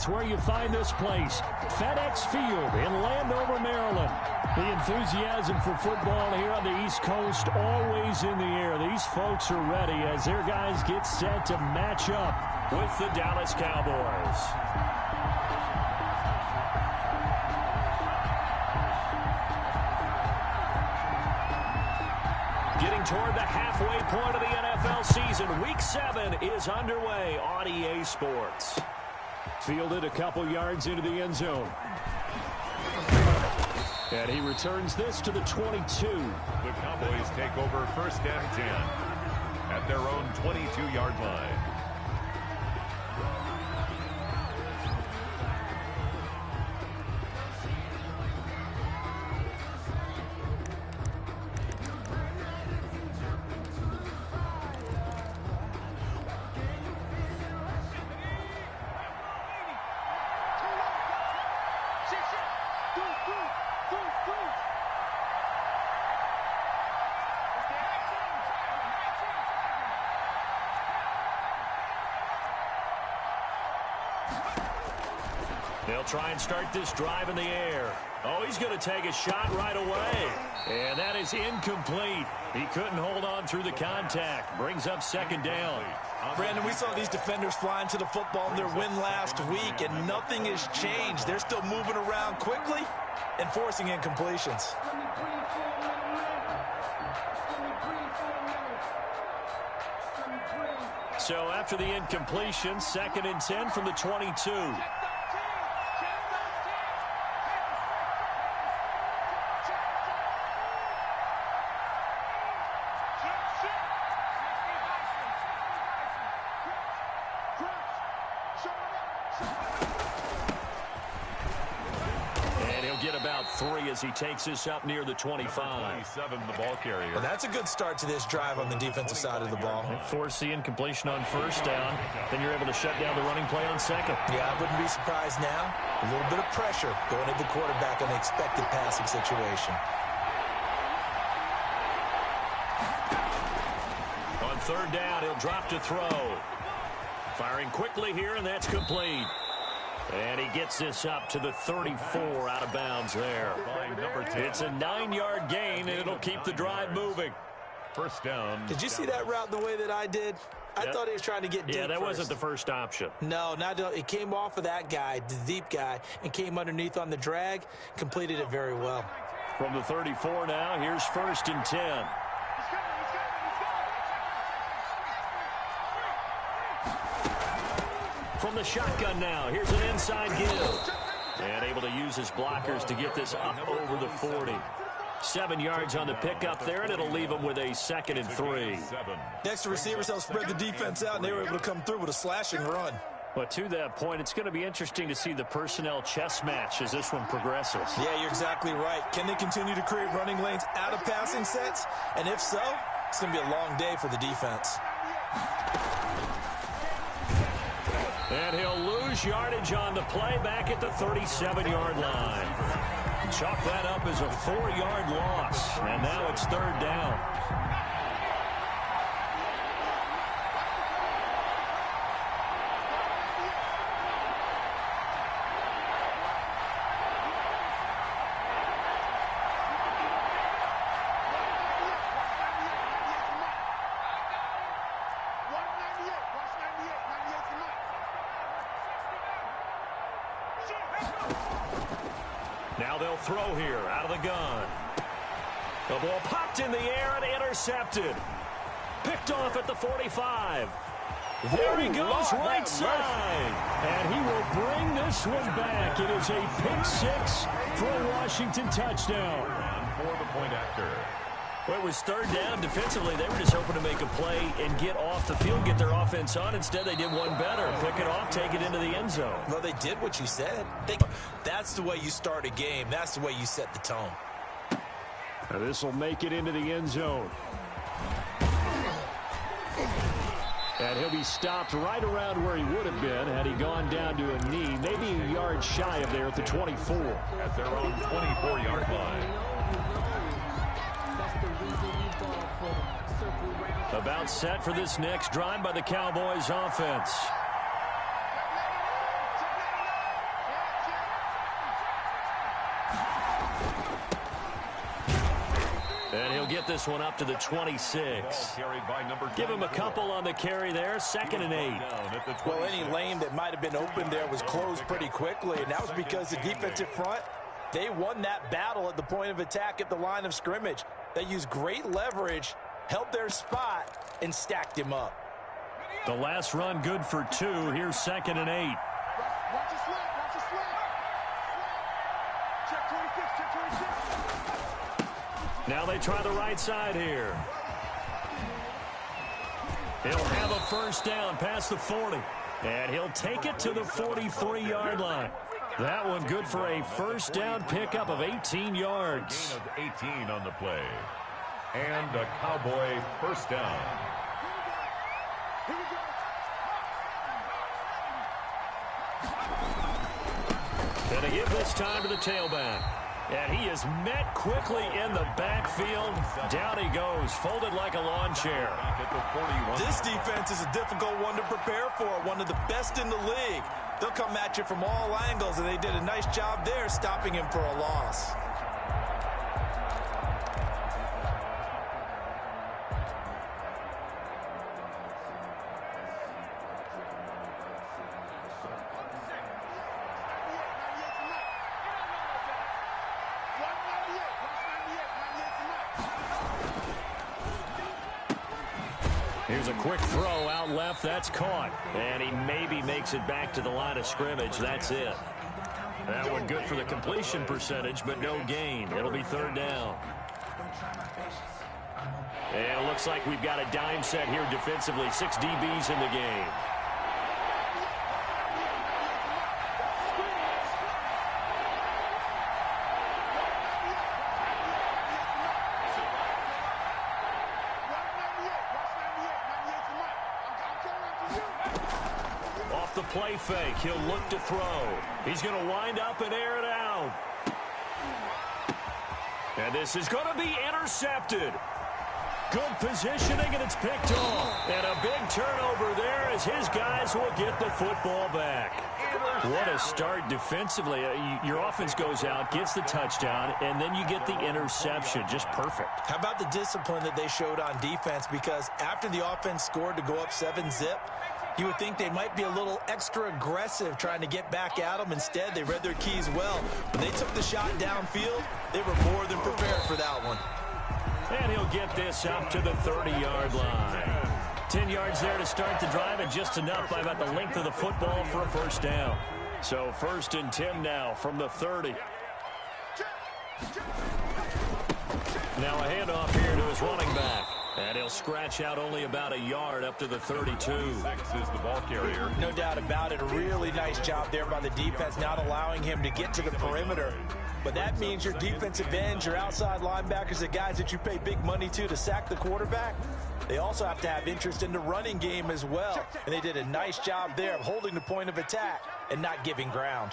It's where you find this place, FedEx Field in Landover, Maryland. The enthusiasm for football here on the East Coast always in the air. These folks are ready as their guys get set to match up with the Dallas Cowboys. Getting toward the halfway point of the NFL season, Week 7 is underway on EA Sports. Fielded a couple yards into the end zone. And he returns this to the 22. The Cowboys take over first and 10 at their own 22-yard line. They'll try and start this drive in the air. Oh, he's going to take a shot right away. And that is incomplete. He couldn't hold on through the contact. Brings up second down. Brandon, we saw these defenders flying to the football in their win last week, and nothing has changed. They're still moving around quickly and forcing incompletions. So after the incompletion, 2nd and 10 from the 22. As he takes this up near the 25. 27, the ball carrier. Well, that's a good start to this drive on the defensive side of the ball. Force the incompletion on first down. Then you're able to shut down the running play on second. Yeah, I wouldn't be surprised now. A little bit of pressure going at the quarterback on the expected passing situation. On third down, he'll drop to throw. Firing quickly here, and that's complete. And he gets this up to the 34 out of bounds there. It's a 9-yard gain, and it'll keep the drive moving. First down. Did you see that route the way that I did? I thought he was trying to get deep. Yeah, that wasn't the first option. No, it came off of that guy, the deep guy, and came underneath on the drag, completed it very well. From the 34 now, here's 1st and 10. From the shotgun now, here's an inside give. And able to use his blockers to get this up over the 40. 7 yards on the pickup there, and it'll leave him with a 2nd and 3. Next, the receivers helped spread the defense out, and they were able to come through with a slashing run. But to that point, it's going to be interesting to see the personnel chess match as this one progresses. Yeah, you're exactly right. Can they continue to create running lanes out of passing sets? And if so, it's going to be a long day for the defense. And he'll lose yardage on the play back at the 37-yard line. Chalk that up as a 4-yard loss. And now it's 3rd down. Now they'll throw here out of the gun. The ball popped in the air and intercepted. Picked off at the 45. There he goes, right side. And he will bring this one back. It is a pick 6 for a Washington touchdown. For the point after. Well, it was 3rd down. Defensively, they were just hoping to make a play and get off the field, get their offense on. Instead, they did one better. Pick it off, take it into the end zone. Well, they did what you said. That's the way you start a game. That's the way you set the tone. Now this will make it into the end zone. And he'll be stopped right around where he would have been had he gone down to a knee, maybe a yard shy of there at the 24. At their own 24-yard line. About set for this next drive by the Cowboys offense. get this one up to the 26. Give him a couple on the carry there, 2nd and 8. Well, any lane that might have been open there was closed pretty quickly, and that was because the defensive front, they won that battle at the point of attack at the line of scrimmage. They used great leverage, held their spot, and stacked him up. The last run good for 2. Here's 2nd and 8. Watch your slip, watch your slip. Check 26, check 26. Now they try the right side here. He'll have a first down past the 40. And he'll take it to the 43-yard line. That one good for a first down pickup of 18 yards. Gain of 18 on the play. And a Cowboy first down. Here we go. And they give this time to the tailback. And he is met quickly in the backfield. Down he goes, folded like a lawn chair. This defense is a difficult one to prepare for, one of the best in the league. They'll come at you from all angles, and they did a nice job there stopping him for a loss. Here's a quick throw out left. That's caught. And he maybe makes it back to the line of scrimmage. That's it. That one good for the completion percentage, but no gain. It'll be 3rd down. And it looks like we've got a dime set here defensively. 6 DBs in the game. The play fake. He'll look to throw. He's going to wind up and air it out. And this is going to be intercepted. Good positioning, and it's picked off. And a big turnover there as his guys will get the football back. What a start defensively. Your offense goes out, gets the touchdown, and then you get the interception. Just perfect. How about the discipline that they showed on defense? Because after the offense scored to go up 7-zip, you would think they might be a little extra aggressive trying to get back at them. Instead, they read their keys well. When they took the shot downfield, they were more than prepared for that one. And he'll get this up to the 30-yard line. 10 yards there to start the drive, and just enough by about the length of the football for a first down. So 1st and 10 now from the 30. Now a handoff here to his running back. And he'll scratch out only about a yard up to the 32. 6 is the ball carrier. No doubt about it. A really nice job there by the defense, not allowing him to get to the perimeter. But that means your defensive ends, your outside linebackers, the guys that you pay big money to sack the quarterback, they also have to have interest in the running game as well. And they did a nice job there of holding the point of attack and not giving ground.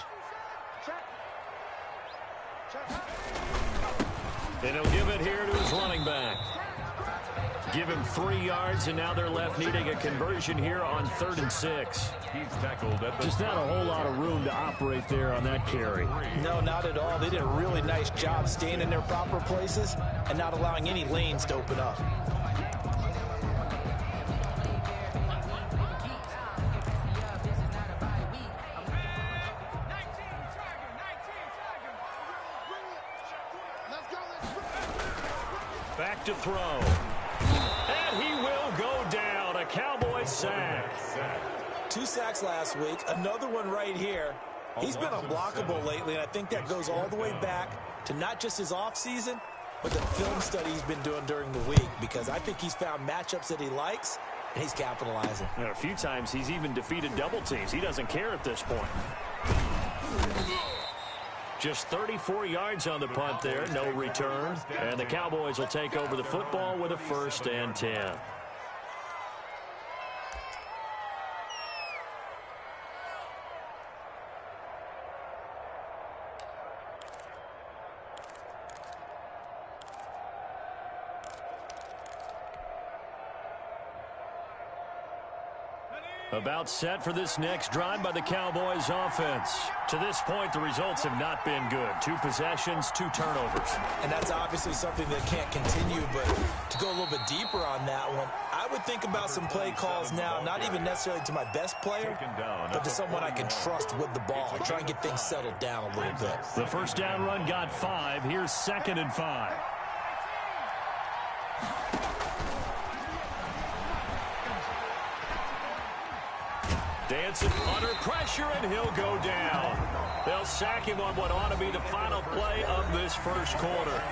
And he'll give it here to his running back. Give him 3 yards, and now they're left needing a conversion here on 3rd and 6. He's tackled at the Just not a whole lot of room to operate there on that carry. No, not at all. They did a really nice job staying in their proper places and not allowing any lanes to open up. Back to throw. And he will go down. A Cowboy sack. 2 sacks last week. Another one right here. He's been unblockable lately, and I think that goes all the way back to not just his offseason, but the film study he's been doing during the week, because I think he's found matchups that he likes, and he's capitalizing. A few times he's even defeated double teams. He doesn't care at this point. Just 34 yards on the punt there, no return. And the Cowboys will take over the football with a 1st and 10. About set for this next drive by the Cowboys offense. To this point, the results have not been good. 2 possessions, 2 turnovers. And that's obviously something that can't continue, but to go a little bit deeper on that one, I would think about some play calls now, not even necessarily to my best player, but to someone I can trust with the ball and try and get things settled down a little bit. The first down run got 5. Here's 2nd and 5. Dancing under pressure, and he'll go down. They'll sack him on what ought to be the final play of this first quarter.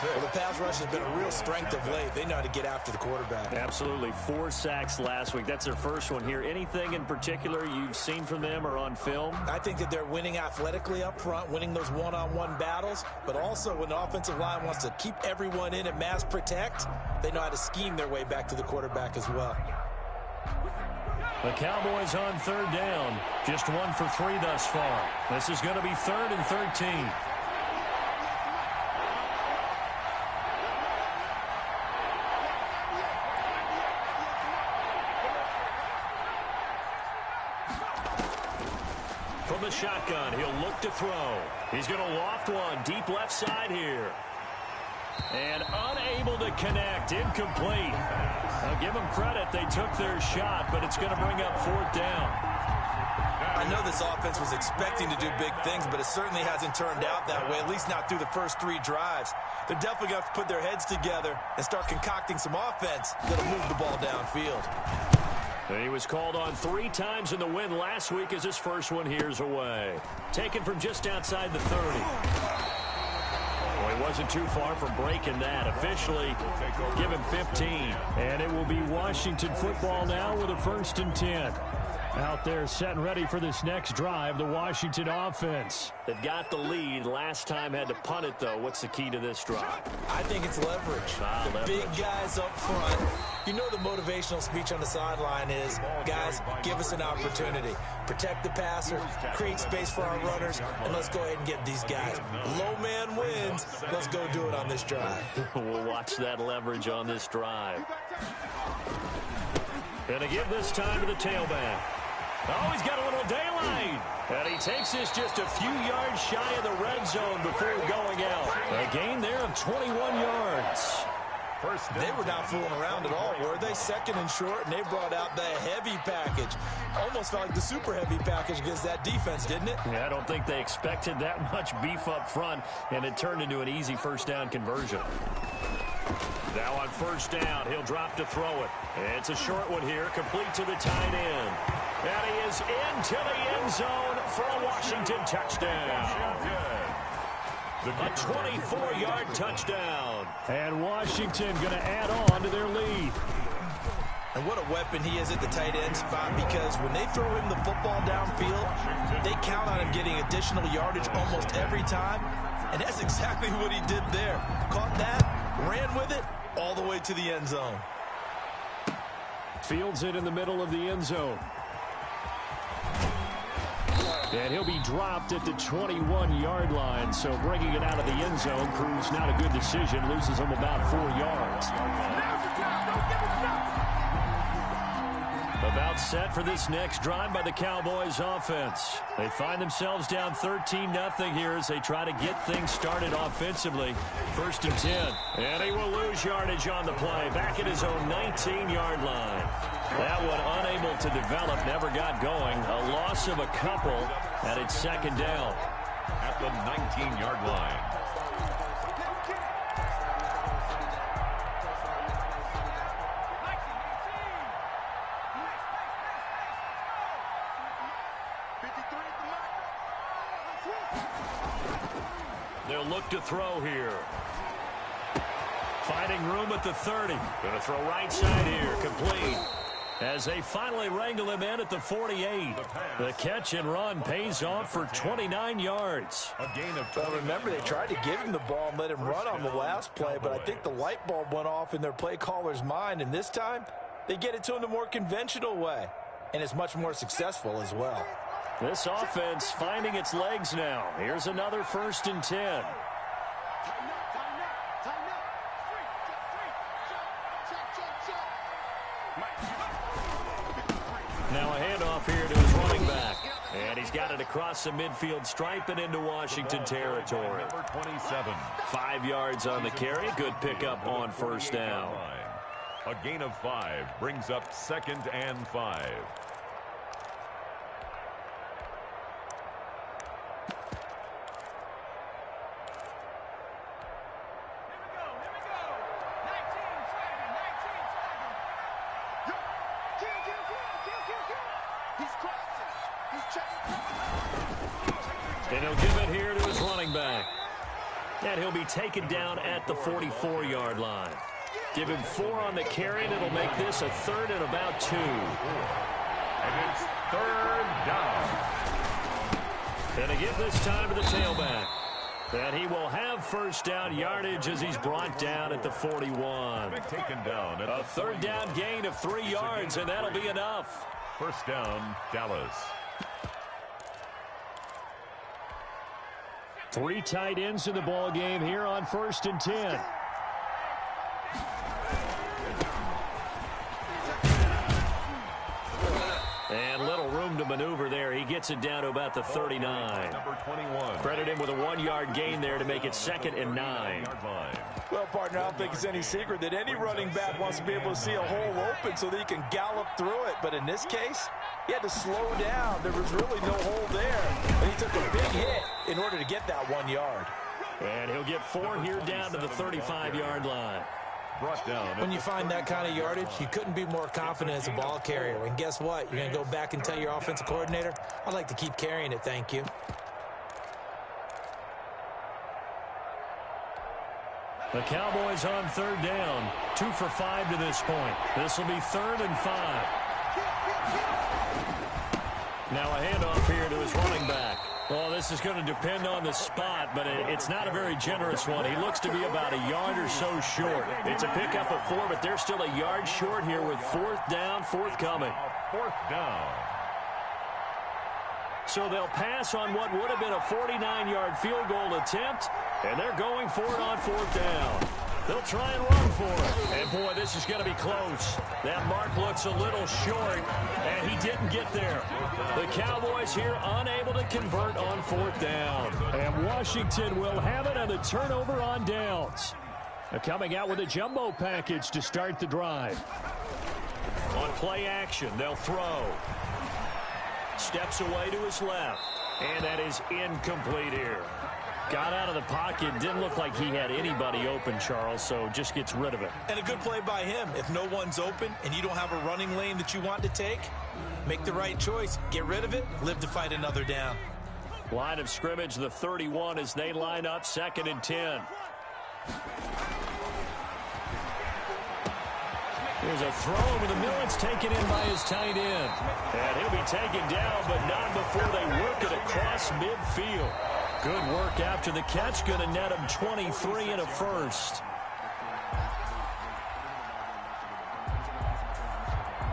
Well, the pass rush has been a real strength of late. They know how to get after the quarterback. Absolutely. 4 sacks last week. That's their first one here. Anything in particular you've seen from them or on film? I think that they're winning athletically up front, winning those one-on-one battles, but also when the offensive line wants to keep everyone in and mass protect, they know how to scheme their way back to the quarterback as well. The Cowboys on 3rd down. Just 1 for 3 thus far. This is going to be 3rd and 13. From the shotgun, he'll look to throw. He's going to loft one deep left side here. And unable to connect. Incomplete. I'll give them credit. They took their shot, but it's going to bring up 4th down. I know this offense was expecting to do big things, but it certainly hasn't turned out that way, at least not through the first 3 drives. They're definitely going to have to put their heads together and start concocting some offense that'll move the ball downfield. He was called on 3 times in the win last week as his first one here's away. Taken from just outside the 30. Well, he wasn't too far from breaking that. Officially, give him 15. And it will be Washington football now with a 1st and 10. Out there set and ready for this next drive, the Washington offense. They've got the lead. Last time had to punt it, though. What's the key to this drive? I think it's leverage. Leverage. Big guys up front. You know the motivational speech on the sideline is, guys, give us an opportunity. Protect the passer, create space for our runners, and let's go ahead and get these guys. Low man wins. Let's go do it on this drive. We'll watch that leverage on this drive. Gonna give this time to the tailback. Oh, he's got a little daylight. And he takes this just a few yards shy of the red zone before going out. A gain there of 21 yards. They were not fooling around at all, were they? 2nd and short, and they brought out the heavy package. Almost felt like the super heavy package against that defense, didn't it? Yeah, I don't think they expected that much beef up front, and it turned into an easy 1st down conversion. Now on 1st down, he'll drop to throw it. It's a short one here, complete to the tight end. And he is into the end zone for a Washington touchdown. A 24-yard touchdown. And Washington going to add on to their lead. And what a weapon he is at the tight end spot, because when they throw him the football downfield, they count on him getting additional yardage almost every time. And that's exactly what he did there. Caught that, ran with it, all the way to the end zone. Fields it in the middle of the end zone. And he'll be dropped at the 21-yard line. So bringing it out of the end zone proves not a good decision. Loses him about 4 yards. About set for this next drive by the Cowboys offense. They find themselves down 13-0 here as they try to get things started offensively. 1st and 10. And he will lose yardage on the play. Back at his own 19-yard line. That one unable to develop, never got going. A loss of a couple, and it's 2nd down. At the 19-yard line. They'll look to throw here. Finding room at the 30. Going to throw right side here, complete. As they finally wrangle him in at the 48. The catch and run pays off for 29 yards. A gain of 20. Well, remember, they tried to give him the ball and let him run on the last play, but I think the light bulb went off in their play caller's mind, and this time they get it to him the more conventional way, and it's much more successful as well. This offense finding its legs now. Here's another 1st and 10. Now a handoff here to his running back. And he's got it across the midfield stripe and into Washington territory. Number 27. 5 yards on the carry. Good pickup on first down. A gain of 5 brings up 2nd and 5. And he'll give it here to his running back. And he'll be taken down at the 44-yard line. Give him 4 on the carry, and it'll make this a 3rd and about 2. And it's 3rd down. And again this time to the tailback. And he will have first down yardage as he's brought down at the 41. Taken down at A 3rd down gain of 3 yards, and that'll be enough. First down, Dallas. 3 tight ends in the ball game here on 1st and 10. And little room to maneuver there. He gets it down to about the 39. Number 21. Credit him with a 1-yard gain there to make it 2nd and 9. Well, partner, I don't think it's any secret that any running back wants to be able to see a hole open so that he can gallop through it. But in this case, he had to slow down. There was really no hole there. And he took a big hit in order to get that 1 yard. And he'll get 4 here down to the 35-yard line. Brought down. When you find that kind of yardage, you couldn't be more confident as a ball carrier. And guess what? You're going to go back and tell your offensive coordinator, I'd like to keep carrying it, thank you. The Cowboys on 3rd down. 2 for 5 to this point. This will be 3rd and 5. Now a handoff here to his running back. Well, this is going to depend on the spot, but it's not a very generous one. He looks to be about a yard or so short. It's a pickup of 4, but they're still a yard short here with 4th down, forthcoming. 4th down. So they'll pass on what would have been a 49-yard field goal attempt, and they're going for it on 4th down. They'll try and run for it. And, boy, this is going to be close. That mark looks a little short, and he didn't get there. The Cowboys here unable to convert on 4th down. And Washington will have it on the turnover on downs. They're coming out with a jumbo package to start the drive. On play action, they'll throw. Steps away to his left. And that is incomplete here. Got out of the pocket. Didn't look like he had anybody open, Charles, so just gets rid of it. And a good play by him. If no one's open and you don't have a running lane that you want to take, make the right choice. Get rid of it. Live to fight another down. Line of scrimmage, the 31 as they line up 2nd and 10. There's a throw over the middle. It's taken in by his tight end. And he'll be taken down, but not before they work it across midfield. Good work after the catch. Going to net him 23 and a first.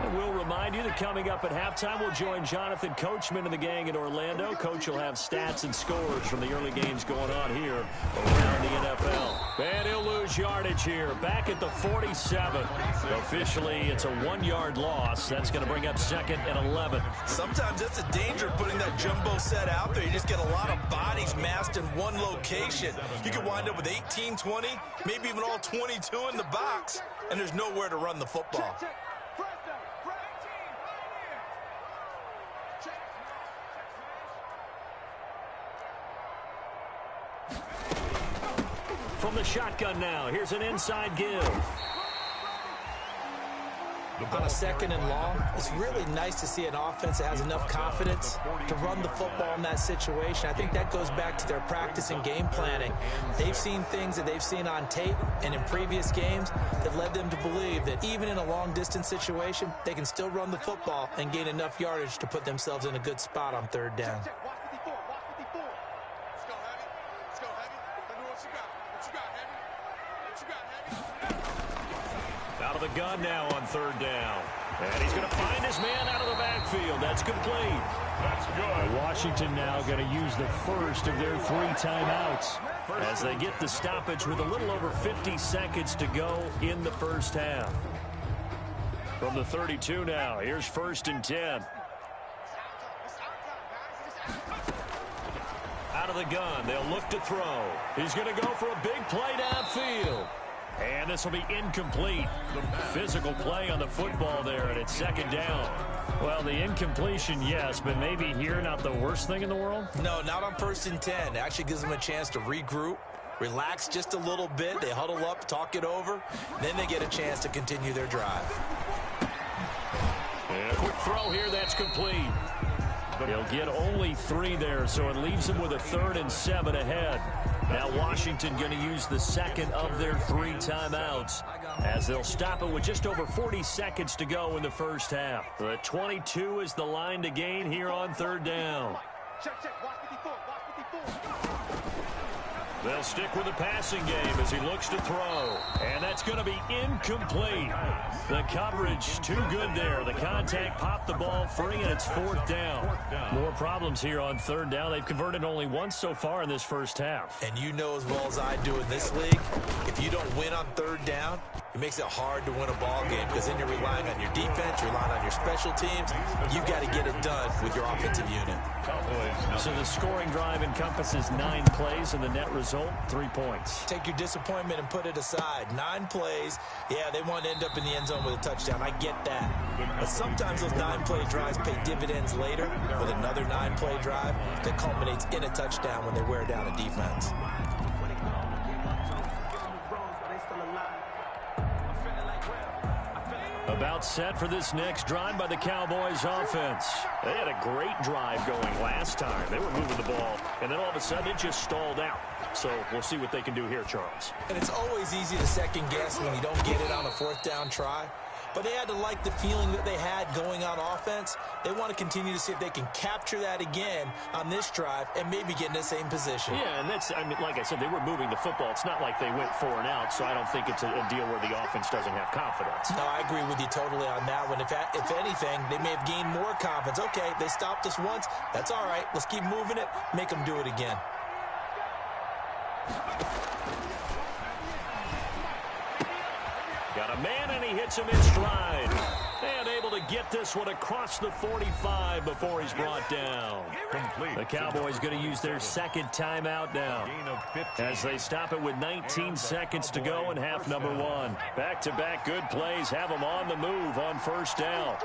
And we'll remind you that coming up at halftime, we'll join Jonathan Coachman and the gang in Orlando. Coach will have stats and scores from the early games going on here around the NFL. And he'll lose yardage here. Back at the 47. Officially, it's a 1-yard loss. That's going to bring up 2nd and 11. Sometimes that's a danger putting that jumbo set out there. You just get a lot of bodies massed in one location. You could wind up with 18, 20, maybe even all 22 in the box, and there's nowhere to run the football. From the shotgun now, here's an inside give. On a 2nd and long, it's really nice to see an offense that has enough confidence to run the football in that situation. I think that goes back to their practice and game planning. They've seen things that they've seen on tape and in previous games that led them to believe that even in a long-distance situation, they can still run the football and gain enough yardage to put themselves in a good spot on 3rd down. Out of the gun now on 3rd down. And he's going to find his man out of the backfield. That's complete. That's good. Washington now going to use the first of their 3 timeouts as they get the stoppage with a little over 50 seconds to go in the first half. From the 32 now, here's 1st and 10. out of the gun. They'll look to throw. He's going to go for a big play downfield. And this will be incomplete. Physical play on the football there, and it's second down. Well, the incompletion, yes, but maybe here not the worst thing in the world? No, not on 1st and 10. It actually gives them a chance to regroup, relax just a little bit. They huddle up, talk it over. Then they get a chance to continue their drive. And a quick throw here, that's complete. He'll get only 3 there, so it leaves him with a 3rd and 7 ahead. Now Washington going to use the second of their 3 timeouts as they'll stop it with just over 40 seconds to go in the first half. The 22 is the line to gain here on 3rd down. Check. Watch 54. Watch 54. They'll stick with the passing game as he looks to throw. And that's going to be incomplete. The coverage too good there. The contact popped the ball free, and it's 4th down. More problems here on 3rd down. They've converted only once so far in this first half. And you know as well as I do in this league, if you don't win on 3rd down, it makes it hard to win a ball game because then you're relying on your defense, you're relying on your special teams. You've got to get it done with your offensive unit. So the scoring drive encompasses 9 plays, and the net result, 3 points. Take your disappointment and put it aside. 9 plays, yeah, they want to end up in the end zone with a touchdown. I get that. But sometimes those 9-play drives pay dividends later with another 9-play drive that culminates in a touchdown when they wear down a defense. About set for this next drive by the Cowboys offense. They had a great drive going last time. They were moving the ball, and then all of a sudden it just stalled out. So we'll see what they can do here, Charles. And it's always easy to second guess when you don't get it on a 4th down try. But they had to like the feeling that they had going on offense. They want to continue to see if they can capture that again on this drive and maybe get in the same position. Yeah, and that's, I mean, like I said, they were moving the football. It's not like they went 4 and out, so I don't think it's a deal where the offense doesn't have confidence. No, I agree with you totally on that one. If anything, they may have gained more confidence. Okay, they stopped us once. That's all right. Let's keep moving it. Make them do it again. Got a man, and he hits him in stride. And able to get this one across the 45 before he's brought down. Complete. The Cowboys going to use their second timeout now as they stop it with 19 seconds to go in half number 1. Back-to-back good plays have them on the move on 1st down.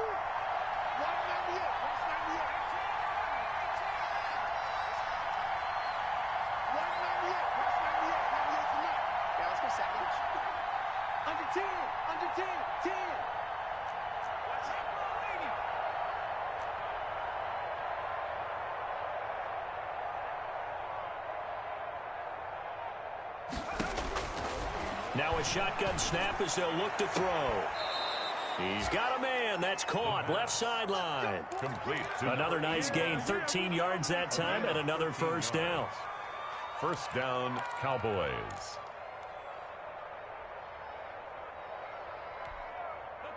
Now a shotgun snap as they'll look to throw. He's got a man. That's caught. Left sideline. Complete. Another nice gain. 13 yards that time and another 1st down. 1st down, Cowboys.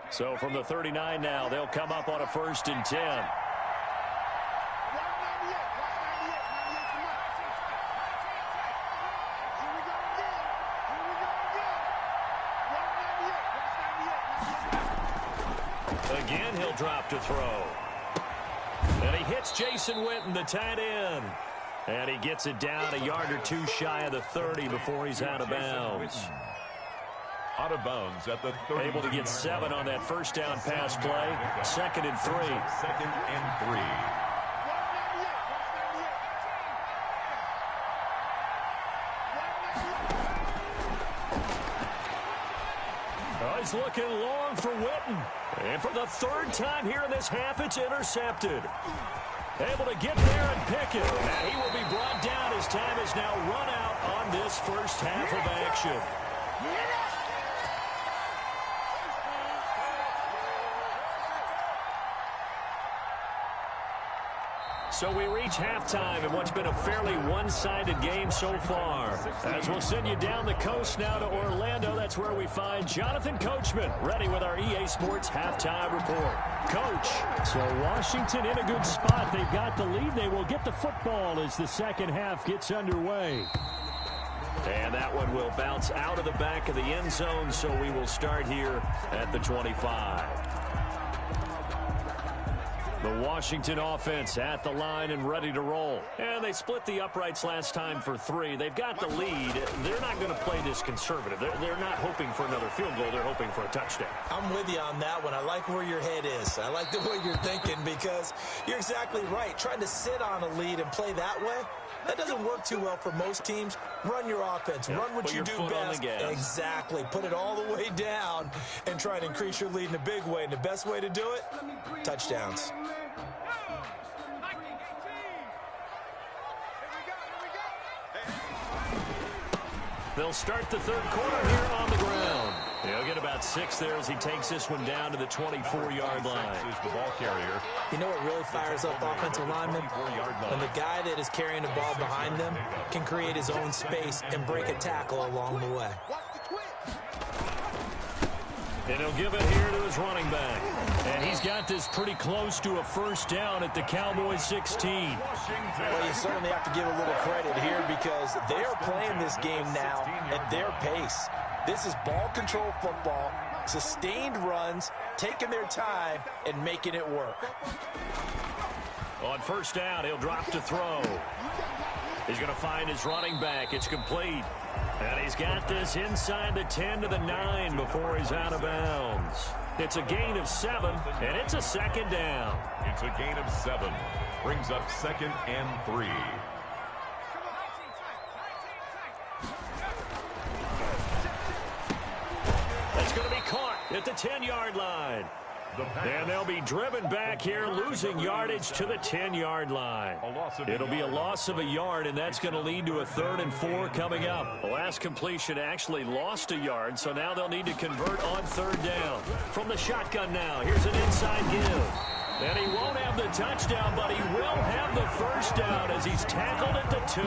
So from the 39 now, they'll come up on a 1st and 10. Again, he'll drop to throw. And he hits Jason Witten, the tight end. And he gets it down a yard or 2 shy of the 30 before he's out of bounds. Out of bounds at the 30. Able to get 7 on that 1st down pass play. 2nd and 3. 2nd and 3. He's looking long for Witten. And for the 3rd time here in this half, it's intercepted. Able to get there and pick it. Now he will be brought down. His time is now run out on this first half of action. So we reach halftime in what's been a fairly one-sided game so far. As we'll send you down the coast now to Orlando, that's where we find Jonathan Coachman, ready with our EA Sports Halftime Report. Coach. So Washington in a good spot. They've got the lead. They will get the football as the second half gets underway. And that one will bounce out of the back of the end zone, so we will start here at the 25. The Washington offense at the line and ready to roll. And they split the uprights last time for 3. They've got the lead. They're not going to play this conservative. They're not hoping for another field goal. They're hoping for a touchdown. I'm with you on that one. I like where your head is. I like the way you're thinking because you're exactly right. Trying to sit on a lead and play that way, that doesn't work too well for most teams. Run your offense. Run what you do best. Exactly. Put it all the way down and try to increase your lead in a big way. And the best way to do it, touchdowns. They'll start the third quarter here on the ground. He'll get about 6 there as he takes this one down to the 24-yard line. The ball carrier. You know what really fires up offensive linemen? When the guy that is carrying the ball behind them can create his own space and break a tackle along the way. And he'll give it here to his running back. And he's got this pretty close to a first down at the Cowboys 16. Well, you certainly have to give a little credit here because they are playing this game now at their pace. This is ball control football, sustained runs, taking their time, and making it work. On first down, he'll drop to throw. He's going to find his running back. It's complete. And he's got this inside the 10 to the 9 before he's out of bounds. It's a gain of 7, and it's a second down. It's a gain of 7. Brings up 2nd and 3. That's going to be caught at the 10-yard line. And they'll be driven back here, losing yardage to the 10-yard line. It'll be a loss of a yard, and that's going to lead to a 3rd and 4 coming up. The last completion actually lost a yard, so now they'll need to convert on 3rd down. From the shotgun now, here's an inside give. And he won't have the touchdown, but he will have the first down as he's tackled at the 2.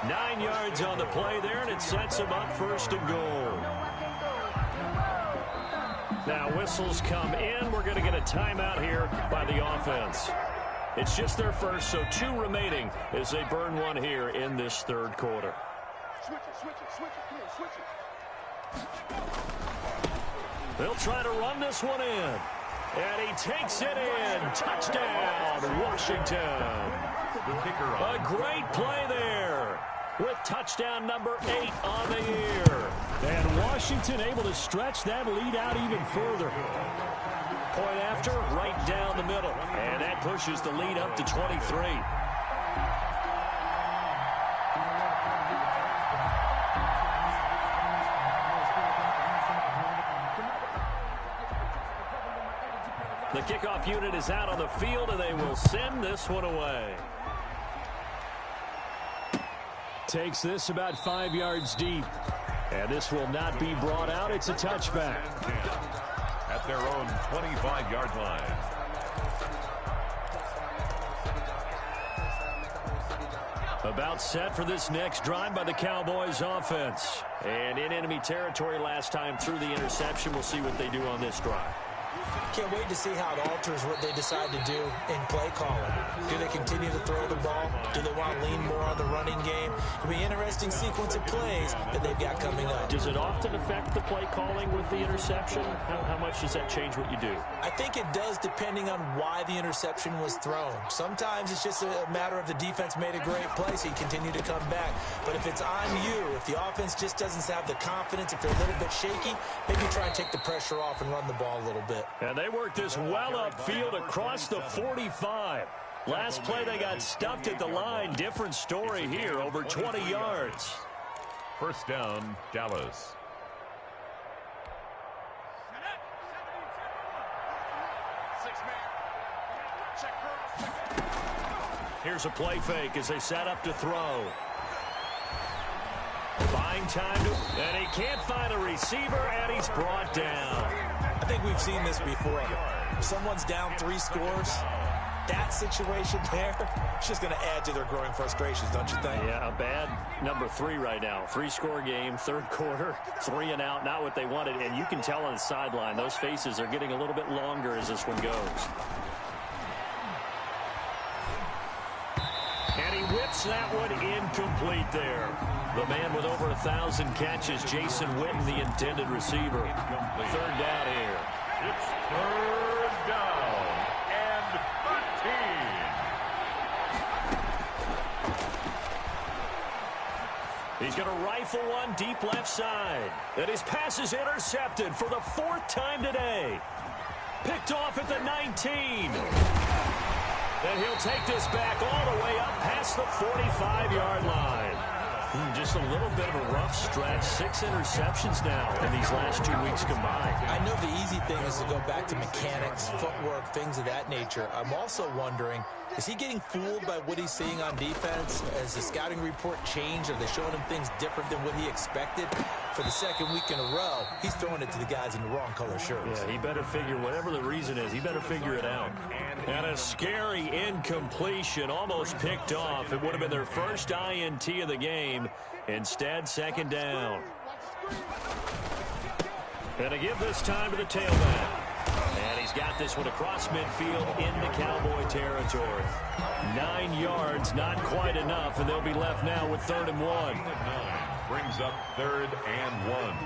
9 yards on the play there, and it sets him up 1st and goal. Now whistles come in. We're going to get a timeout here by the offense. It's just their first, so 2 remaining as they burn one here in this 3rd quarter. Switch it. Come on, switch it. They'll try to run this one in. And he takes it in. Touchdown, Washington. The kicker on. A great play there with touchdown number 8 on the year. And Washington able to stretch that lead out even further. Point after, right down the middle. And that pushes the lead up to 23. The kickoff unit is out on the field, and they will send this one away. Takes this about 5 yards deep. And this will not be brought out. It's a touchback. At their own 25-yard line. About set for this next drive by the Cowboys offense. And in enemy territory last time through the interception. We'll see what they do on this drive. Can't wait to see how it alters what they decide to do in play calling. Do they continue to throw the ball? Do they want to lean more on the running game? It'll be an interesting sequence of plays that they've got coming up. Does it often affect the play calling with the interception? How much does that change what you do? I think it does depending on why the interception was thrown. Sometimes it's just a matter of the defense made a great play, so you continue to come back. But if it's on you, if the offense just doesn't have the confidence, if they're a little bit shaky, maybe try and take the pressure off and run the ball a little bit. And they worked this well upfield across the 45. Last play they got stuffed at the line. Different story here, over 20 yards. First down, Dallas. Here's a play fake as they set up to throw. Buying time and he can't find a receiver, and he's brought down. I think we've seen this before. If someone's down 3 scores, that situation there, it's just going to add to their growing frustrations, don't you think? Yeah, a bad number 3 right now. 3-score game, 3rd quarter, 3 and out, not what they wanted. And you can tell on the sideline, those faces are getting a little bit longer as this one goes. And he whips that one incomplete there. The man with over 1,000 catches, Jason Witten, the intended receiver. 3rd down here. It's 3rd down He's going to rifle one deep left side. And his pass is intercepted for the 4th time today. Picked off at the 19. And he'll take this back all the way up past the 45-yard line. Just a little bit of a rough stretch. 6 interceptions now in these last 2 weeks combined. I know the easy thing is to go back to mechanics, footwork, things of that nature. I'm also wondering, is he getting fooled by what he's seeing on defense? Has the scouting report changed? Are they showing him things different than what he expected? For the 2nd week in a row, he's throwing it to the guys in the wrong color shirts. Yeah, he better figure, whatever the reason is, he better figure it out. And a scary incompletion, almost picked off. It would have been their first INT of the game. Instead, 2nd down. And to give this time to the tailback. And he's got this one across midfield into Cowboy territory. 9 yards, not quite enough, and they'll be left now with 3rd and 1. Brings up 3rd and 1.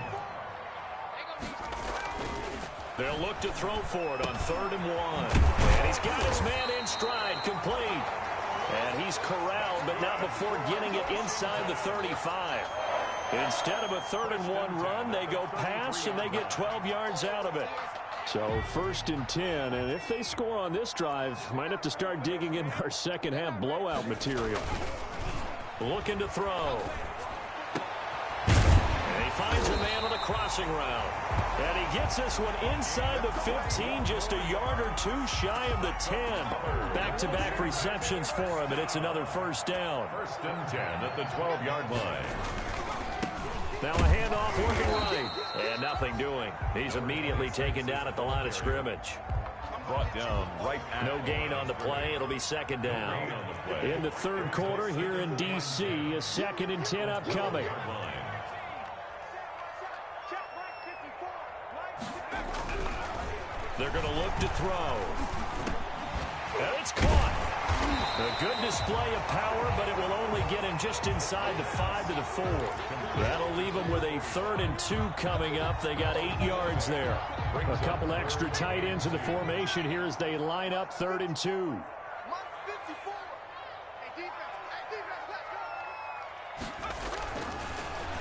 They'll look to throw for it on 3rd and 1. And he's got his man in stride, complete. And he's corralled, but not before getting it inside the 35. Instead of a 3rd and 1 run, they go pass, and they get 12 yards out of it. So 1st and 10, and if they score on this drive, might have to start digging in our second half blowout material. Looking to throw. And he finds a man on a crossing route. And he gets this one inside the 15, just a yard or 2 shy of the 10. Back-to-back receptions for him, and it's another 1st down. 1st and 10 at the 12-yard line. Now a handoff working right. And nothing doing. He's immediately taken down at the line of scrimmage. Brought down right at no gain on the play. It'll be 2nd down. In the 3rd quarter here in D.C., a 2nd and 10 upcoming. They're going to look to throw. And it's caught. A good display of power, but it will only get him just inside the 5 to the 4. That'll leave him with a 3rd and 2 coming up. They got 8 yards there. A couple extra tight ends in the formation here as they line up 3rd and 2.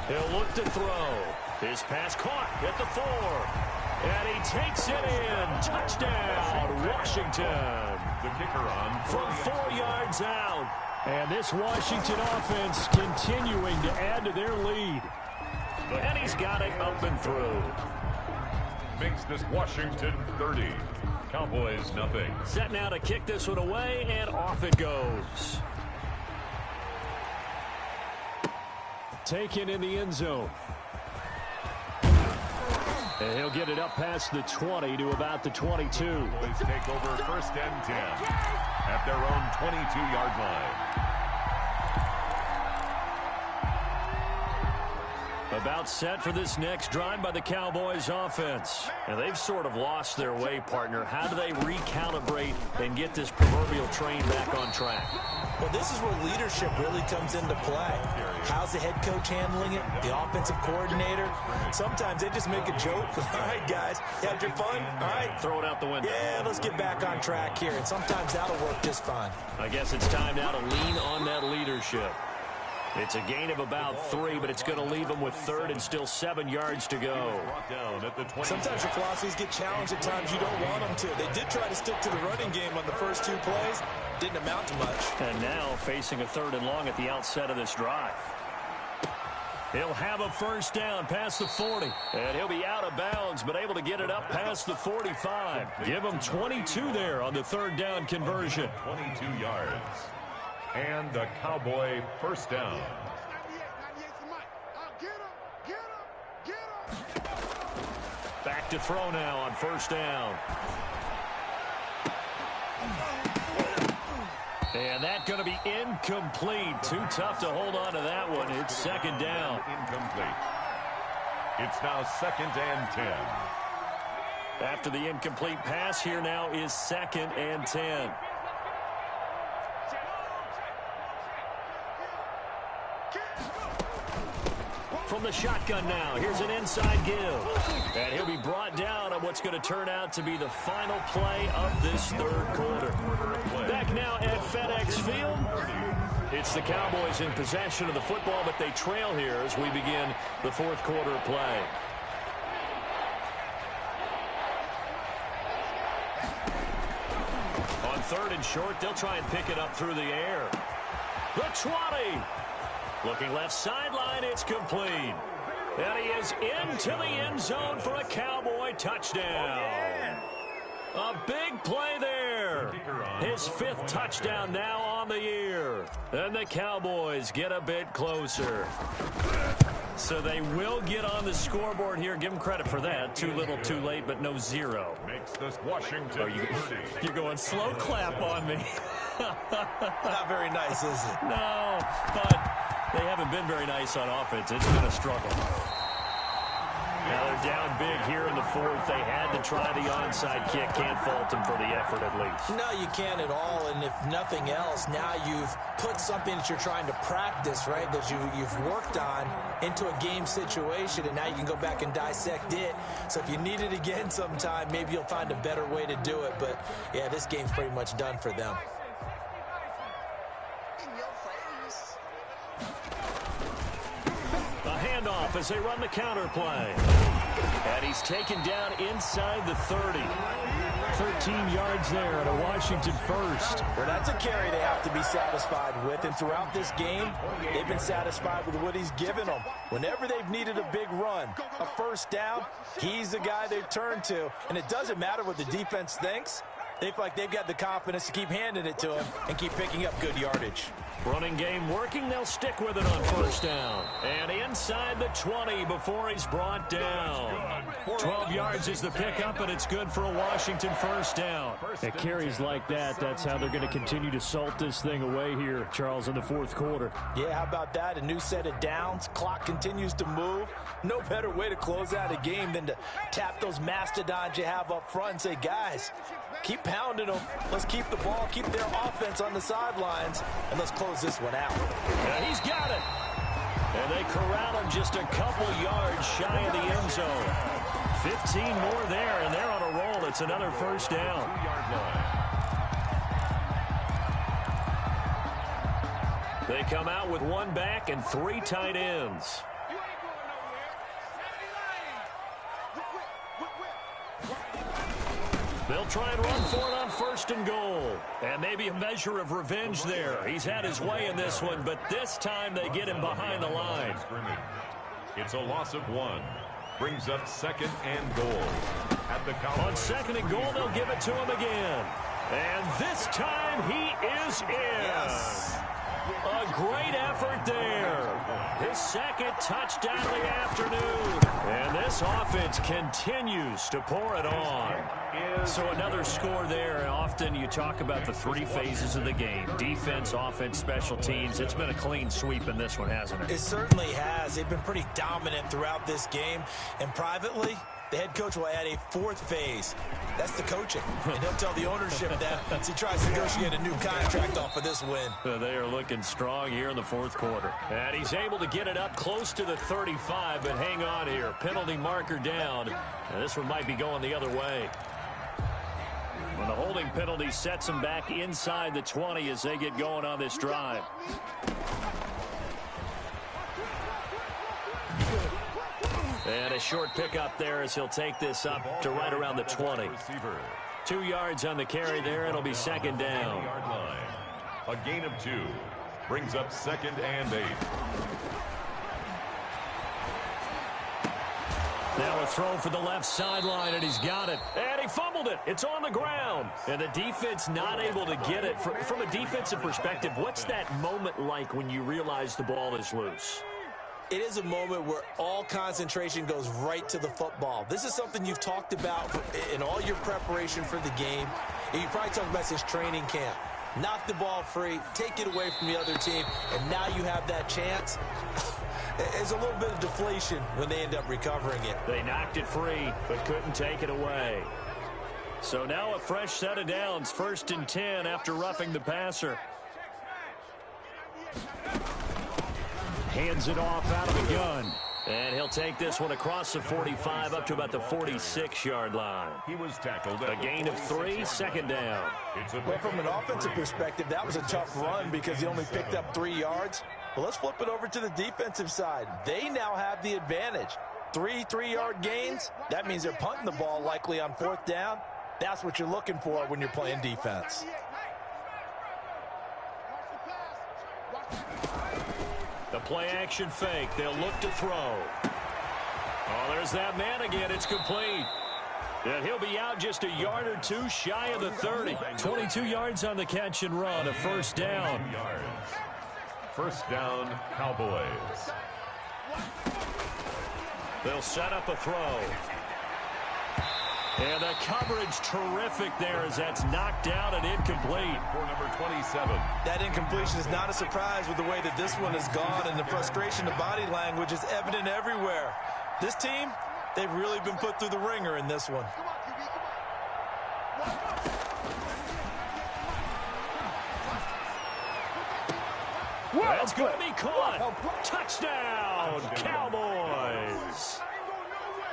He'll look to throw. His pass caught at the 4. And he takes it in. Touchdown, Washington. The kicker on from 4 yards out. And this Washington offense continuing to add to their lead. And he's got it up and through. Makes this Washington 30. Cowboys nothing. Set now to kick this one away, and off it goes. Taken in the end zone. And he'll get it up past the 20 to about the 22. Boys take over 1st and 10 at their own 22-yard line. About set for this next drive by the Cowboys offense. And they've sort of lost their way, partner. How do they recalibrate and get this proverbial train back on track? Well, this is where leadership really comes into play. How's the head coach handling it? The offensive coordinator? Sometimes they just make a joke. All right, guys, you had your fun? All right. Throw it out the window. Yeah, let's get back on track here. And sometimes that'll work just fine. I guess it's time now to lean on that leadership. It's a gain of about 3, but it's going to leave them with 3rd and still 7 yards to go. Sometimes your philosophies get challenged at times you don't want them to. They did try to stick to the running game on the first 2 plays. Didn't amount to much. And now facing a 3rd and long at the outset of this drive. He'll have a 1st down past the 40. And he'll be out of bounds, but able to get it up past the 45. Give him 22 there on the 3rd down conversion. 22 yards. And a Cowboy 1st down. Back to throw now on 1st down. And that's going to be incomplete. Too tough to hold on to that one. It's 2nd down. Incomplete. It's now 2nd and 10. After the incomplete pass, here now is 2nd and 10. from the shotgun now. Here's an inside give. And he'll be brought down on what's going to turn out to be the final play of this third quarter. Back now at FedEx Field. It's the Cowboys in possession of the football, but they trail here as we begin the fourth quarter of play. On third and short, they'll try and pick it up through the air. The 20. Looking left sideline, it's complete. And he is into the end zone for a Cowboy touchdown. A big play there. His 5th touchdown now on the year. And the Cowboys get a bit closer. So they will get on the scoreboard here. Give them credit for that. Too little, too late, but no 0. Makes this Washington. You're going slow clap on me. Not very nice, is it? No, but they haven't been very nice on offense. It's been a struggle. Now they're down big here in the fourth. They had to try the onside kick. Can't fault them for the effort at least. No, you can't at all. And if nothing else, now you've put something that you're trying to practice, right, that you've worked on into a game situation, and now you can go back and dissect it. So if you need it again sometime, maybe you'll find a better way to do it. But, yeah, this game's pretty much done for them. Handoff as they run the counter play. And he's taken down inside the 30. 13 yards there at a Washington first. Well, that's a carry they have to be satisfied with. And throughout this game, they've been satisfied with what he's given them. Whenever they've needed a big run, a first down, he's the guy they've turned to. And it doesn't matter what the defense thinks. They feel like they've got the confidence to keep handing it to him and keep picking up good yardage. Running game working. They'll stick with it on first down. And inside the 20 before he's brought down. 12 yards is the pickup, and it's good for a Washington first down. At carries like that, that's how they're going to continue to salt this thing away here, Charles, in the fourth quarter. Yeah, how about that? A new set of downs. Clock continues to move. No better way to close out a game than to tap those mastodons you have up front and say, guys, keep pounding them. Let's keep the ball, keep their offense on the sidelines, and let's close this one out. And he's got it. And they corral him just a couple yards shy of the end zone. 15 more there, and they're on a roll. It's another first down. 2-yard line. They come out with one back and 3 tight ends. They'll try and run for it on first and goal. And maybe a measure of revenge there. He's had his way in this one, but this time they get him behind the line. It's a loss of 1. Brings up second and goal. At the On second and goal, they'll give it to him again. And this time he is in. Yes. A great effort there. His second touchdown of the afternoon. And this offense continues to pour it on. So another score there. Often you talk about the 3 phases of the game. Defense, offense, special teams. It's been a clean sweep in this one, hasn't it? It certainly has. They've been pretty dominant throughout this game. And privately, the head coach will add a 4th phase. That's the coaching. And he'll tell the ownership that as he tries to negotiate a new contract off of this win. They are looking strong here in the fourth quarter. And he's able to get it up close to the 35, but hang on here. Penalty marker down. And this one might be going the other way. When the holding penalty sets him back inside the 20 as they get going on this drive. And a short pickup there as he'll take this up to right around the 20. 2 yards on the carry there. It'll be second down. A gain of 2. Brings up second and 8. Now a throw for the left sideline, and he's got it. And he fumbled it. It's on the ground. And the defense not able to get it. From a defensive perspective, what's that moment like when you realize the ball is loose? It is a moment where all concentration goes right to the football. This is something you've talked about in all your preparation for the game. And you probably talked about since training camp. Knock the ball free, take it away from the other team, and now you have that chance. There's a little bit of deflation when they end up recovering it. They knocked it free, but couldn't take it away. So now a fresh set of downs, 1st and 10 after roughing the passer. Hands it off out of the gun. And he'll take this one across the 45 up to about the 46-yard line. He was tackled. A gain of 3, second down. Well, from an offensive perspective, that was a tough run because he only picked up 3 yards. Well, let's flip it over to the defensive side. They now have the advantage. 3 3-yard gains. That means they're punting the ball likely on 4th down. That's what you're looking for when you're playing defense. The play-action fake. They'll look to throw. Oh, there's that man again. It's complete. And he'll be out just a yard or 2 shy of the 30. 22 yards on the catch and run. A first down. First down, Cowboys. They'll set up a throw. And the coverage terrific there as that's knocked down and incomplete. For number 27. That incompletion is not a surprise with the way that this one has gone, and the frustration of body language is evident everywhere. This team, they've really been put through the ringer in this one. That's going to be caught. Touchdown, Cowboys.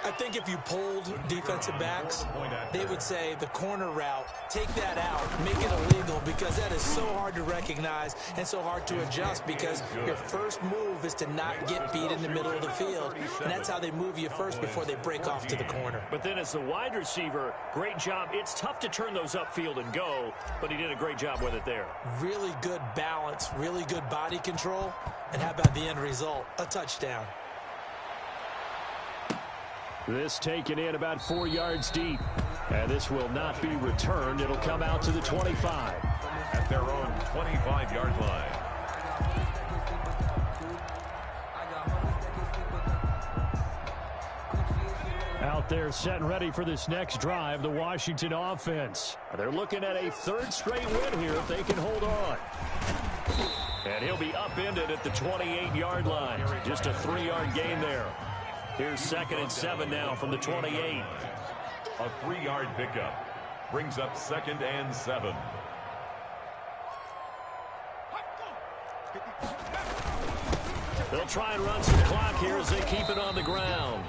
I think if you polled defensive backs, they would say the corner route, take that out, make it illegal, because that is so hard to recognize and so hard to adjust, because your first move is to not get beat in the middle of the field, and that's how they move you first before they break off to the corner. But then as the wide receiver, great job. It's tough to turn those upfield and go, but he did a great job with it there. Really good balance, really good body control, and how about the end result? A touchdown. This taken in about 4 yards deep. And this will not be returned. It'll come out to the 25. At their own 25-yard line. Out there set and ready for this next drive, the Washington offense. They're looking at a 3rd straight win here if they can hold on. And he'll be upended at the 28-yard line. Just a 3-yard gain there. Here's 2nd and 7 now from the 28. A 3-yard pickup brings up 2nd and 7. They'll try and run some clock here as they keep it on the ground.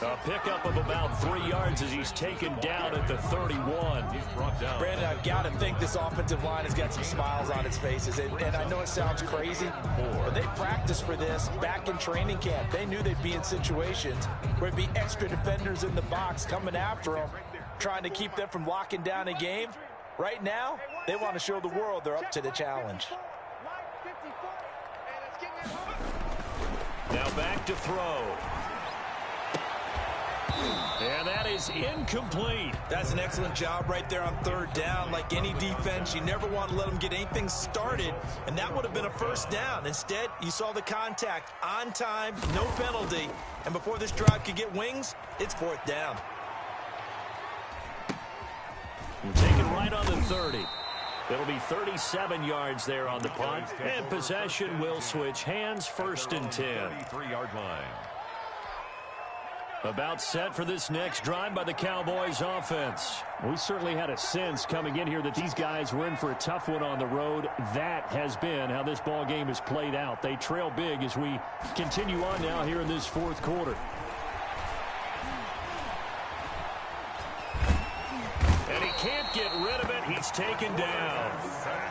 A pickup of about 3 yards as he's taken down at the 31. He's brought down. Brandon, I've got to think this offensive line has got some smiles on its faces. And I know it sounds crazy, but they practiced for this back in training camp. They knew they'd be in situations where there'd be extra defenders in the box coming after them, trying to keep them from locking down a game. Right now, they want to show the world they're up to the challenge. Now back to throw. And that is incomplete. That's an excellent job right there on 3rd down. Like any defense, you never want to let them get anything started, and that would have been a first down. Instead, you saw the contact on time, no penalty, and before this drive could get wings, it's 4th down. Taken right on the 30. It'll be 37 yards there on the punt, and possession will switch hands, 1st and 10. 33-yard line. About set for this next drive by the Cowboys offense. We certainly had a sense coming in here that these guys were in for a tough one on the road. That has been how this ball game has played out. They trail big as we continue on now here in this 4th quarter. And he can't get rid of it. He's taken down.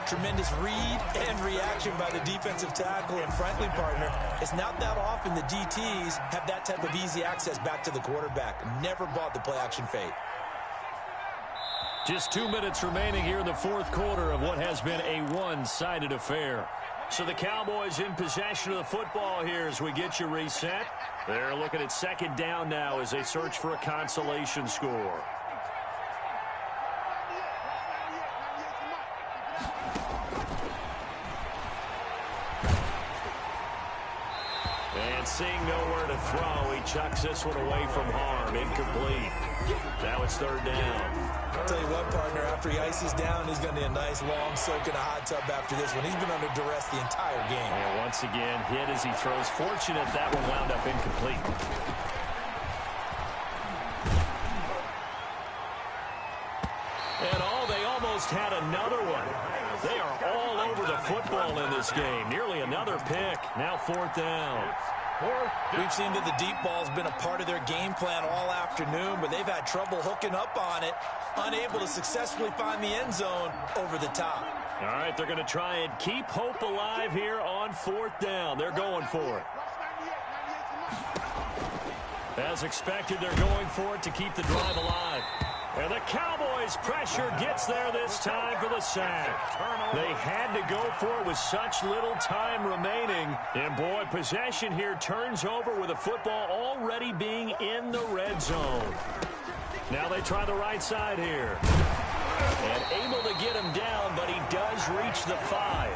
Tremendous read and reaction by the defensive tackle, and frankly, partner, it's not that often the DTs have that type of easy access back to the quarterback. Never bought the play-action fade. Just 2 minutes remaining here in the 4th quarter of what has been a one-sided affair. So the Cowboys in possession of the football here as we get you reset. They're looking at 2nd down now as they search for a consolation score. And seeing nowhere to throw, he chucks this one away from harm. Incomplete. Now it's 3rd down. I'll tell you what, partner, after he ices down, he's going to need a nice long soak in a hot tub after this one. He's been under duress the entire game. And once again, hit as he throws. Fortunate that one wound up incomplete. And they almost had another one. They are all over the football in this game. Nearly another pick. Now 4th down. We've seen that the deep ball's been a part of their game plan all afternoon, but they've had trouble hooking up on it, unable to successfully find the end zone over the top. All right, they're going to try and keep hope alive here on 4th down. They're going for it. As expected, they're going for it to keep the drive alive. And the Cowboys' pressure gets there this time for the sack. They had to go for it with such little time remaining. And, boy, possession here turns over with the football already being in the red zone. Now they try the right side here. And able to get him down, but he does reach the 5.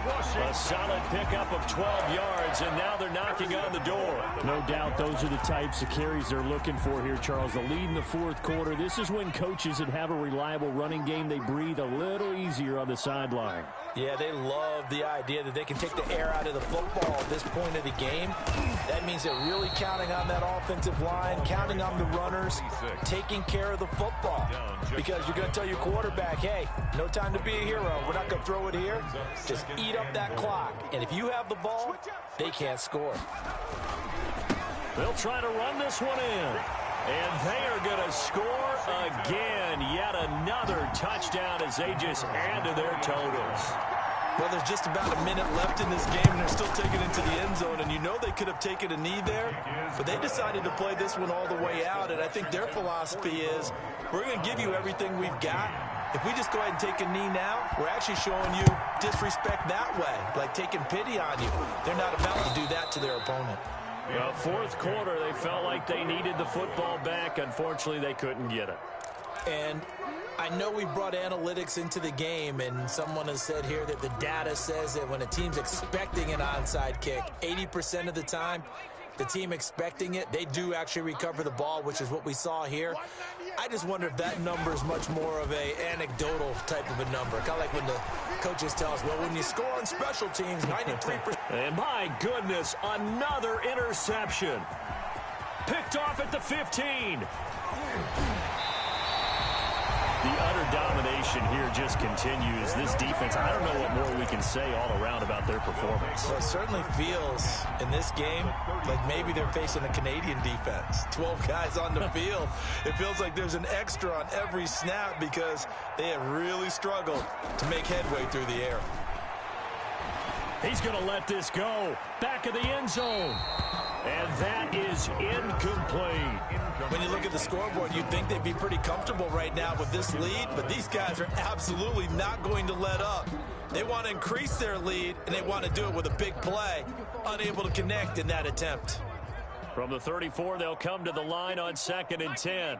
A solid pickup of 12 yards, and now they're knocking on the door. No doubt those are the types of carries they're looking for here, Charles. The lead in the 4th quarter. This is when coaches that have a reliable running game, they breathe a little easier on the sideline. Yeah, they love the idea that they can take the air out of the football at this point of the game. That means they're really counting on that offensive line, counting on the runners, taking care of the football. Because you're going to tell your quarterback, hey, no time to be a hero. We're not going to throw it here. Just eat up that clock. And if you have the ball, they can't score. They'll try to run this one in. And they are going to score again. Yet another touchdown as they just add to their totals. Well, there's just about a minute left in this game, and they're still taking it to the end zone. And you know they could have taken a knee there, but they decided to play this one all the way out. And I think their philosophy is, we're going to give you everything we've got. If we just go ahead and take a knee now, we're actually showing you disrespect that way, like taking pity on you. They're not about to do that to their opponent. Well, 4th quarter, they felt like they needed the football back. Unfortunately, they couldn't get it. And I know we brought analytics into the game, and someone has said here that the data says that when a team's expecting an onside kick, 80% of the time, the team expecting it, they do actually recover the ball, which is what we saw here. I just wonder if that number is much more of a anecdotal type of a number. Kind of like when the coaches tell us, well, when you score on special teams, 93%. And my goodness, another interception. Picked off at the 15. The utter domination here just continues. This defense, I don't know what more we can say all around about their performance. Well, it certainly feels in this game like maybe they're facing a Canadian defense. 12 guys on the field. It feels like there's an extra on every snap because they have really struggled to make headway through the air. He's going to let this go. Back of the end zone. And that is incomplete. When you look at the scoreboard, you'd think they'd be pretty comfortable right now with this lead, but these guys are absolutely not going to let up. They want to increase their lead, and they want to do it with a big play. Unable to connect in that attempt. From the 34, they'll come to the line on 2nd and 10.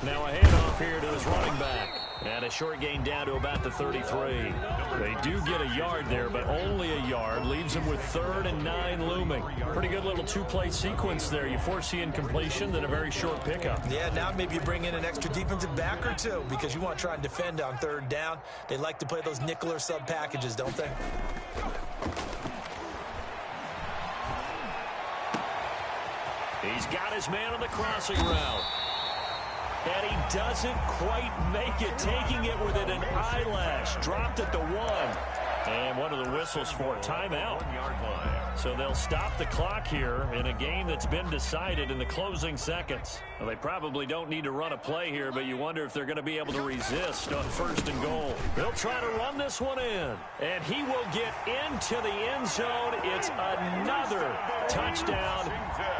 Now a handoff here to his running back. And a short gain down to about the 33. They do get a yard there, but only a yard. Leaves them with 3rd and 9 looming. Pretty good little 2-play sequence there. You force the incompletion, then a very short pickup. Yeah, now maybe you bring in an extra defensive back or two because you want to try and defend on 3rd down. They like to play those nickel or sub packages, don't they? He's got his man on the crossing route. And he doesn't quite make it, taking it within an eyelash. Dropped at the 1. And one of the whistles for a timeout. So they'll stop the clock here in a game that's been decided in the closing seconds. Well, they probably don't need to run a play here, but you wonder if they're going to be able to resist on 1st and goal. They'll try to run this one in. And he will get into the end zone. It's another touchdown.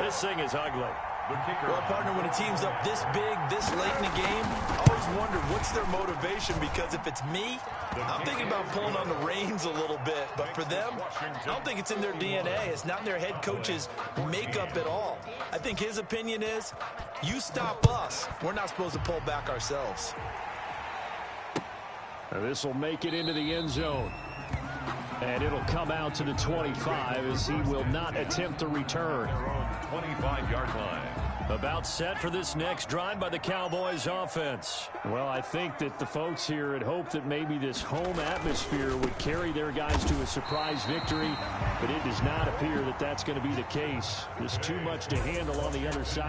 This thing is ugly. Well, partner, when a team's up this big, this late in the game, I always wonder what's their motivation, because if it's me, I'm thinking about pulling on the reins a little bit. But for them, I don't think it's in their DNA. It's not in their head coach's makeup at all. I think his opinion is, you stop us, we're not supposed to pull back ourselves. This will make it into the end zone. And it'll come out to the 25 as he will not attempt to return. 25-yard line. About set for this next drive by the Cowboys offense. Well, I think that the folks here had hoped that maybe this home atmosphere would carry their guys to a surprise victory, but it does not appear that that's going to be the case. There's too much to handle on the other side.